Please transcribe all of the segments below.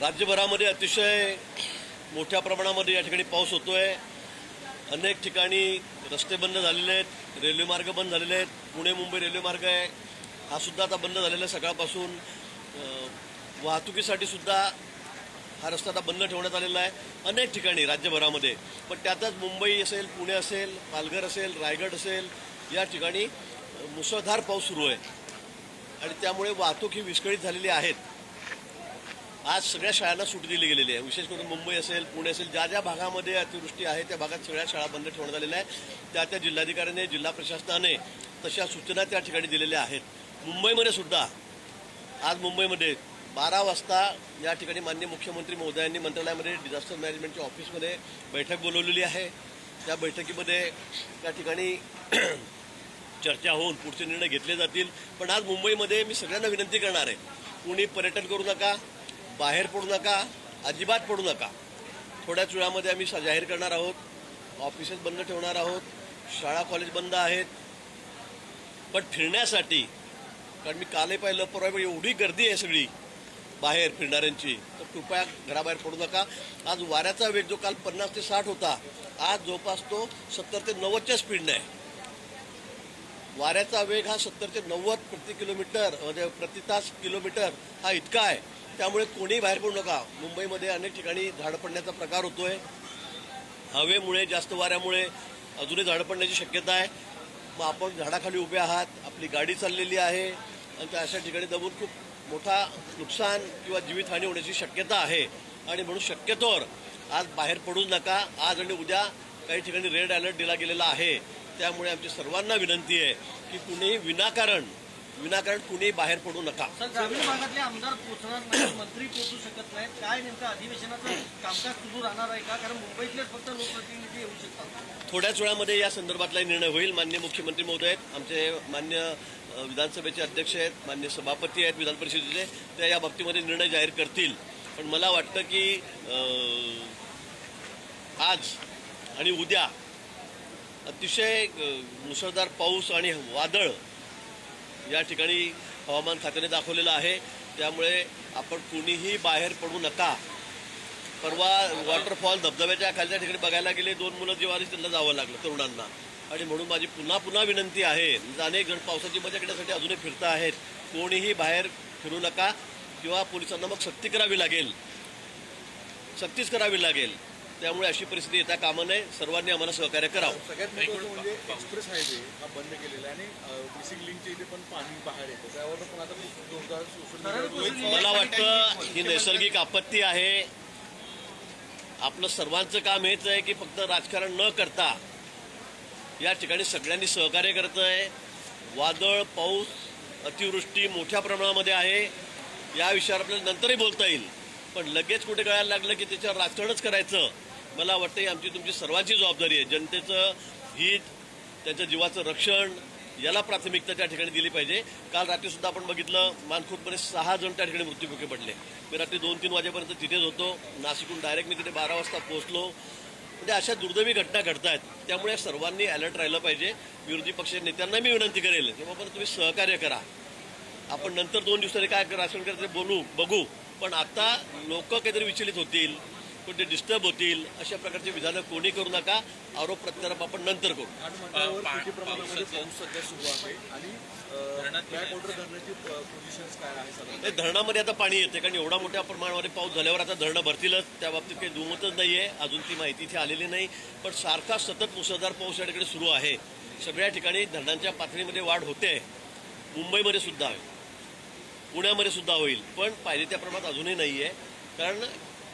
राज्यभरामध्ये अतिशय मोठ्या प्रमाणामध्ये या ठिकाणी पाऊस होतोय। अनेक ठिकाणी रस्ते बंद झालेले आहेत, रेल्वे मार्ग बंद झालेले आहेत। पुणे मुंबई रेल्वे मार्ग आहे हा सुद्धा आता बंद झालेला आहे सकाळपासून। वाहतुकीसाठी सुद्धा हा रस्ता आता बंद ठेवण्यात आलेला आहे अनेक ठिकाणी राज्यभरामध्ये। पण त्यातच मुंबई असेल, पुणे असेल, पालघर असेल, रायगड असेल या ठिकाणी मुसळधार पाऊस सुरू आहे आणि त्यामुळे वाहतूक ही विस्कळीत झालेली आहेत। आज सगळ्या शाळांना सुट्टी दिली गेलेली आहे। विशेष करून मुंबई असेल, पुणे असेल, ज्या ज्या भागामध्ये अतिवृष्टी आहे त्या भागात सगळ्या शाळा बंद ठेवण्यात आलेल्या आहेत। त्या जिल्हाधिकाऱ्यांनी, जिल्हा प्रशासनाने तशा सूचना त्या ठिकाणी दिलेल्या आहेत। मुंबईमध्ये सुद्धा आज मुंबईमध्ये 12 वाजता या ठिकाणी माननीय मुख्यमंत्री महोदयांनी मंत्रालयामध्ये डिझास्टर मॅनेजमेंटच्या ऑफिसमध्ये बैठक बोलवलेली आहे। त्या बैठकीमध्ये त्या ठिकाणी चर्चा होऊन पुढचे निर्णय घेतले जातील। पण आज मुंबईमध्ये मी सगळ्यांना विनंती करणार आहे, कुणी पर्यटन करू नका, बाहेर पडू नका, अजिबात पडू नका। थोड्याच वेळामध्ये आम्ही जाहीर करणार आहोत, ऑफिसेस बंद ठेवणार आहोत, शाळा कॉलेज बंद आहेत। पण फिरण्यासाठी, कारण मी कालही पाहिलं, परवा एवढी गर्दी आहे सगळी बाहेर फिरणाऱ्यांची, तर कृपया घराबाहेर पडू नका। आज वाऱ्याचा वेग जो काल 50 ते 60 होता, आज जवळपास तो 70 ते 90च्या स्पीडने आहे। वाऱ्याचा वेग हा 70 ते 90 प्रति किलोमीटर म्हणजे प्रति तास किलोमीटर हा इतका आहे। त्यामुळे कोणीही बाहेर पडू नका। मुंबईमध्ये अनेक ठिकाणी झाड पडण्याचा प्रकार होतोय। हवेमुळे, जास्त वाऱ्यामुळे अजूनही झाड पडण्याची शक्यता आहे। मग आपण झाडाखाली उभे आहात, आपली गाडी चाललेली आहे आणि त्या अशा ठिकाणी दबून खूप मोठा नुकसान किंवा जीवितहानी होण्याची शक्यता आहे आणि म्हणून शक्यतोवर आज बाहेर पडू नका। आज आणि उद्या काही ठिकाणी रेड अलर्ट दिला गेलेला आहे। त्यामुळे आमची सर्वांना विनंती आहे की कुणीही विनाकारण कुणीही बाहेर पडू नका। सर, ग्रामीण भागातले आमदार पोहोचणार नाही, मंत्री पोहोचू शकत नाहीत, काय नेमकं अधिवेशनाचं कामकाज सुरू राहणार आहे का? कारण मुंबईतलेच फक्त लोकप्रतिनिधी येऊ शकतात। थोड्याच वेळामध्ये या संदर्भातला निर्णय होईल। माननीय मुख्यमंत्री महोदय आहेत, आमचे मान्य विधानसभेचे अध्यक्ष आहेत, मान्य सभापती आहेत विधान परिषदेचे, त्या या बाबतीमध्ये निर्णय जाहीर करतील। पण मला वाटतं की आज आणि उद्या अतिशय मुसळधार पाऊस आणि वादळ या ठिकाणी हवामान खात्याने दाखवलेलं आहे। त्यामुळे आपण कुणीही बाहेर पडू नका। परवा वॉटरफॉल धबधब्याच्या खालच्या ठिकाणी बघायला गेले, 2 मुलं जीवारीच त्यांना जावं लागलं तरुणांना। आणि म्हणून माझी पुन्हा विनंती आहे, अनेक जण पावसाची मजा घेण्यासाठी अजूनही फिरता आहेत, कोणीही बाहेर फिरू नका किंवा पोलिसांना मग सक्तीच करावी लागेल। त्यामुळे अशी परिस्थिती येता कामा नये। सर्वांनी आम्हाला सहकार्य करावं। सगळ्यात महत्त्वाचं म्हणजे एक्सप्रेस हायवे हा बंद केलेला आहे आणि मिसिंग लिंकच्या इथे पण पाणी बाहेर येतं, त्यावर पण आता जोरदार सोशल मला वाटतं ही नैसर्गिक आपत्ती आहे। आपलं सर्वांचं काम हेच आहे की फक्त राजकारण न करता या ठिकाणी सगळ्यांनी सहकार्य करतंय। वादळ, पाऊस, अतिवृष्टी मोठ्या प्रमाणामध्ये आहे, या विषयावर आपल्याला नंतरही बोलता येईल। पण लगेच कुठे कळायला लागलं की त्याच्यावर राजकारणच करायचं, मला वाटतं ही आमची तुमची सर्वांची जबाबदारी आहे। जनतेचं हित, त्यांच्या जीवाचं रक्षण याला प्राथमिकता त्या ठिकाणी दिली पाहिजे। काल रात्रीसुद्धा आपण बघितलं, मानखुर्दमध्ये 6 जण त्या ठिकाणी मृत्युमुखी पडले। मी रात्री 2-3 वाजेपर्यंत तिथेच होतो। नाशिकहून डायरेक्ट मी तिथे 12 वाजता पोहोचलो। म्हणजे अशा दुर्दैवी घटना घडत आहेत। त्यामुळे सर्वांनी अलर्ट राहिलं पाहिजे। विरोधी पक्ष नेत्यांना मी विनंती करेल की बाबा तुम्ही सहकार्य करा। आपण नंतर 2 दिवसांनी काय राजकारण करायचं बघू, पण आता लोक काहीतरी विचलित होतील, कोणते डिस्टर्ब होतील, अशा प्रकारचे विधानं कोणी करू नका। आरोप प्रत्यारोप आपण नंतर करू। किती प्रमाणामध्ये पाऊस सध्या सुरू आहे आणि बॅकवॉटर धरणाची पोझिशन्स काय आहे सध्या? धरणामध्ये आता पाणी येते, कारण एवढा मोठ्या प्रमाणामध्ये पाऊस झाल्यावर आता धरणं भरतीलच, त्या बाबतीत काही दुमतच नाही आहे। अजून ती माहिती इथे आलेली नाही, पण सारखा सतत मुसळधार पाऊस या ठिकाणी सुरू आहे। सगळ्या ठिकाणी धरणांच्या पातळीमध्ये वाढ होते। मुंबईमध्ये सुद्धा, पुण्यामध्ये सुद्धा होईल, पण पाहिजे त्या प्रमाणात अजूनही नाही आहे। कारण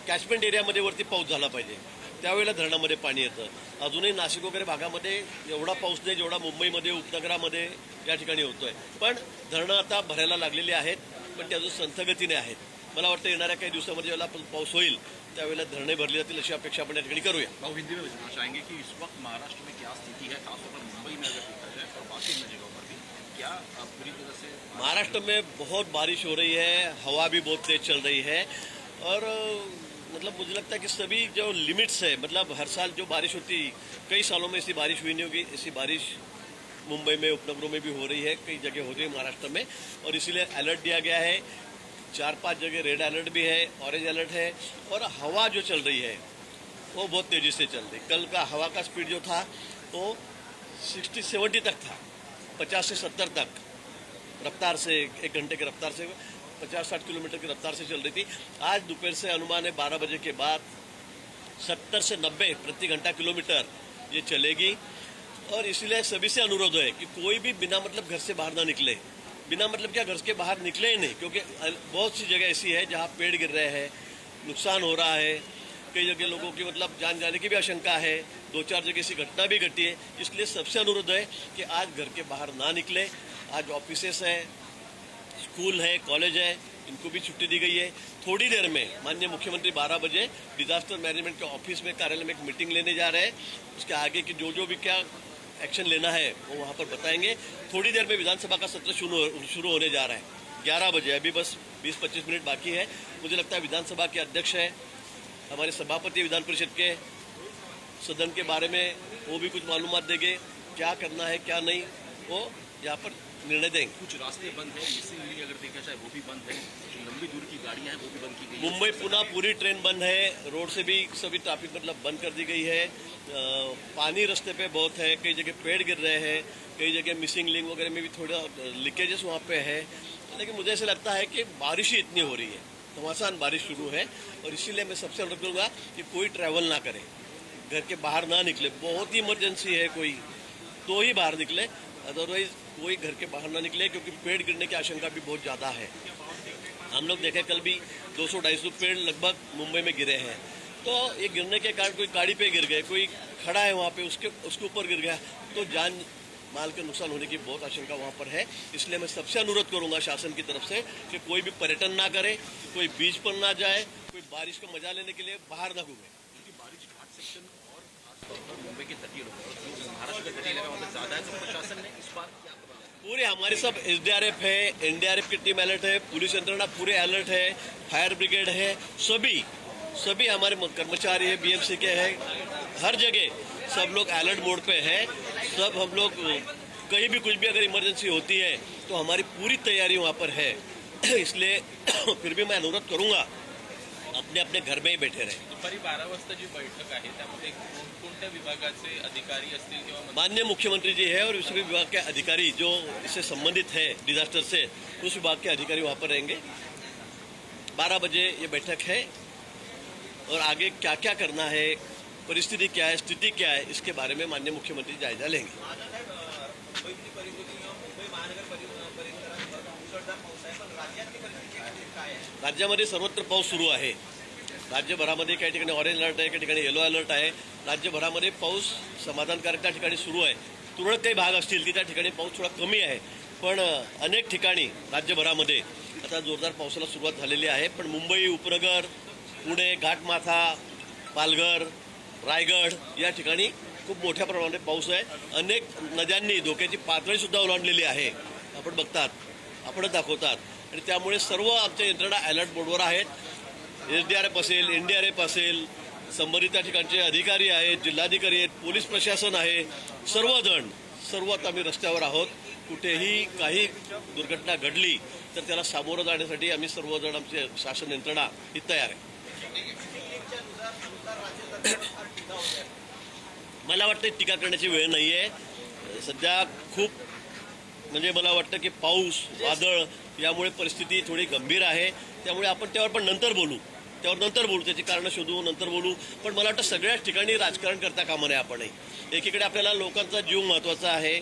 कॅचमेंट एरियामध्ये वरती पाऊस झाला पाहिजे, त्यावेळेला धरणामध्ये पाणी येतं। अजूनही नाशिक वगैरे भागामध्ये एवढा पाऊस नाही जेवढा मुंबईमध्ये, उपनगरामध्ये या ठिकाणी होतोय। पण धरणं आता भरायला लागलेली आहेत, पण ते अजून संथगतीने आहेत। मला वाटतं येणाऱ्या काही दिवसामध्ये जेव्हा पाऊस होईल त्यावेळेला धरणे भरली जातील अशी अपेक्षा आपण या ठिकाणी करूया। हिंदी में बताना चाहेंगे कि इस वक्त महाराष्ट्र में क्या स्थिति है, खासतौर पर मुंबई में अगर देखा जाए और बाकी अन्य जगहों पर भी क्या पूरी तरह से? महाराष्ट्र में बहुत बारिश हो रही है, हवा भी बहुत तेज चल रही है और मतलब मुझे लगता है कि सभी जो लिमिट्स है, मतलब हर साल जो बारिश होती, कई सालों में ऐसी बारिश हुई नहीं होगी, ऐसी बारिश मुंबई में, उपनगरों में भी हो रही है, कई जगह हो रही है महाराष्ट्र में, और इसीलिए अलर्ट दिया गया है। 4-5 जगह रेड अलर्ट भी है, ऑरेंज अलर्ट है, और हवा जो चल रही है वो बहुत तेजी से चल रही। कल का हवा का स्पीड जो था वो 60-70 तक था, 50 से 70 तक रफ्तार से, 1 घंटे की रफ्तार से 50-60 किलोमीटर की रफ्तार से चल रही थी। आज दोपहर से अनुमान है 12 बजे के बाद 70 से 90 प्रति घंटा किलोमीटर ये चलेगी। और इसलिए सभी से अनुरोध है कि कोई भी बिना मतलब घर से बाहर ना निकले। बिना मतलब क्या, घर के बाहर निकले ही नहीं, क्योंकि बहुत सी जगह ऐसी है जहाँ पेड़ गिर रहे हैं, नुकसान हो रहा है, कई जगह लोगों की मतलब जान जाने की भी आशंका है, 2-4 जगह ऐसी घटना भी घटी है। इसलिए सबसे अनुरोध है कि आज घर के बाहर ना निकले। आज ऑफिसेस है, स्कूल है, कॉलेज है, इनको भी छुट्टी दी गई है। थोड़ी देर में माननीय मुख्यमंत्री 12 बजे डिजास्टर मैनेजमेंट के ऑफिस में, कार्यालय में एक मीटिंग लेने जा रहे हैं। उसके आगे की जो भी क्या एक्शन लेना है वो वहाँ पर बताएंगे। थोड़ी देर में विधानसभा का सत्र शुरू होने जा रहा है 11 बजे। अभी बस 20-25 मिनट बाकी है। मुझे लगता है विधानसभा के अध्यक्ष है, हमारे सभापति विधान परिषद के, सदन के बारे में वो भी कुछ मालूमात देंगे, क्या करना है क्या नहीं, वो यहाँ पर निर्णय देंगे। कुछ रास्ते बंद है, इसीलिए अगर देखा जाए वो भी बंद है, जो लंबी दूरी की गाड़ियां हैं वो भी बंद की गई है। मुंबई पुणे पूरी ट्रेन बंद है, रोड से भी सभी ट्रैफिक मतलब बंद कर दी गई है। पानी रास्ते पे बहुत है, कई जगह पेड़ गिर रहे हैं, कई जगह मिसिंग लिंक वगैरह में भी थोड़ा लीकेजेस वहाँ पे है। लेकिन मुझे ऐसा लगता है कि बारिश ही इतनी हो रही है, घमासान बारिश शुरू है, और इसीलिए मैं सबसे अनुरोध करूँगा कि कोई ट्रैवल ना करे, घर के बाहर ना निकले। बहुत ही इमरजेंसी है कोई तो ही बाहर निकले, अदरवाइज कोई घर के बाहर ना निकले, क्योंकि पेड़ गिरने की आशंका भी बहुत ज़्यादा है। हम लोग देखे कल भी 200-250 पेड़ लगभग मुंबई में गिरे हैं। तो ये गिरने के कारण कोई गाड़ी पे गिर गए, कोई खड़ा है वहाँ पे उसके ऊपर गिर गया, तो जान माल के नुकसान होने की बहुत आशंका वहाँ पर है। इसलिए मैं सबसे अनुरोध करूँगा शासन की तरफ से कि कोई भी पर्यटन ना करे, कोई बीच पर ना जाए, कोई बारिश का मजा लेने के लिए बाहर ना घूमे। क्योंकि बारिश घाट सेक्शन और खासतौर पर मुंबई के तटीय इलाके, महाराष्ट्र के तटीय इलाके में ज्यादा है, तो प्रशासन ने इस बार क्या पूरे हमारे सब SDRF है, NDRF की टीम अलर्ट है, पुलिस यंत्रणा पूरे अलर्ट है, फायर ब्रिगेड है, सभी हमारे कर्मचारी है, BMC के है, हर जगह सब लोग अलर्ट मोड पे है। सब हम लोग कहीं भी कुछ भी अगर इमरजेंसी होती है तो हमारी पूरी तैयारी वहाँ पर है। इसलिए फिर भी मैं अनुरोध करूँगा अपने अपने घर में ही बैठे रहे। दुपारी 12 वाजता जी बैठक आहे त्यामध्ये कोणत्या विभागाचे अधिकारी असतील किंवा माननीय मुख्यमंत्री जी है और उस विभाग के अधिकारी जो इससे संबंधित है डिजास्टर से, उस विभाग के अधिकारी वहाँ पर रहेंगे। 12 बजे ये बैठक है और आगे क्या क्या करना है, परिस्थिति क्या है, स्थिति क्या है, इसके बारे में माननीय मुख्यमंत्री जायजा लेंगे। राज्यामध्ये सर्वत्र पाऊस सुरू आहे। राज्यभरामध्ये काही ठिकाणी ऑरेंज अलर्ट आहे, काही ठिकाणी येलो अलर्ट आहे। राज्यभरामध्ये पाऊस समाधानकारक त्या ठिकाणी सुरू आहे। तुरळक काही भाग असतील की त्या ठिकाणी पाऊस थोडा कमी आहे, पण अनेक ठिकाणी राज्यभरामध्ये आता जोरदार पावसाला सुरुवात झालेली आहे। पण मुंबई उपनगर, पुणे, घाटमाथा, पालघर, रायगड या ठिकाणी खूप मोठ्या प्रमाणात पाऊस आहे। अनेक नद्यांनी धोक्याची पातळी सुद्धा ओलांडलेली आहे, आपण बघतात, आपणच दाखवतात, आणि त्यामुळे सर्व आमच्या यंत्रणा अलर्ट मोडवर आहेत। SDRF असेल, NDRF असेल, संबंधित त्या ठिकाणचे अधिकारी आहेत, जिल्हाधिकारी आहेत, पोलीस प्रशासन आहे, सर्व आता आम्ही रस्त्यावर आहोत। कुठेही काही दुर्घटना घडली तर त्याला सामोरं जाण्यासाठी आम्ही सर्वजण आमचे शासन यंत्रणा ही तयार आहे। मला वाटतं टीका करण्याची वेळ नाही आहे। सध्या खूप म्हणजे मला वाटतं की पाऊस, वादळ यामुळे परिस्थिती थोडी गंभीर आहे। त्यामुळे आपण त्यावर पण नंतर बोलू, त्याची कारणं शोधू, नंतर बोलू। पण मला वाटतं सगळ्याच ठिकाणी राजकारण करता कामा नये आपणही। एकीकडे आपल्याला लोकांचा जीव महत्त्वाचा आहे,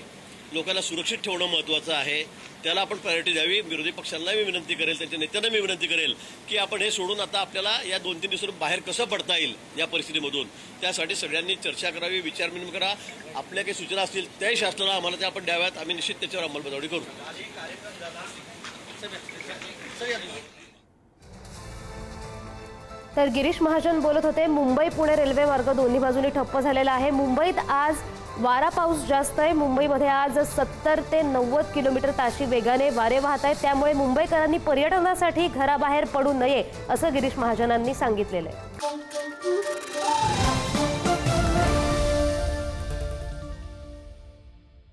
लोकांना सुरक्षित ठेवणं महत्त्वाचं आहे, त्याला आपण प्रायोरिटी द्यावी। विरोधी पक्षांना मी विनंती करेल, त्यांच्या नेत्यांना मी विनंती करेल की आपण हे सोडून आता आपल्याला या 2-3 दिवसातून बाहेर कसं पडता येईल या परिस्थितीमधून, त्यासाठी सगळ्यांनी चर्चा करावी, विचारविनिमय करा। आपल्या काही सूचना असतील त्याही शासनाला आम्हाला त्या आपण द्याव्यात, आम्ही निश्चित त्याच्यावर अंमलबजावणी करू। तर गिरीश महाजन बोलत होते। मुंबई पुणे रेल्वे मार्ग दोन्ही बाजूनी ठप्प झालेला आहे। मुंबईत आज वारा पाऊस जास्त आहे। मुंबईमध्ये आज 70 ते 90 किलोमीटर ताशी वेगाने वारे वाहत आहेत। त्यामुळे मुंबईकरांनी पर्यटनासाठी घराबाहेर पडू नये असं गिरीश महाजनांनी सांगितलेलं आहे।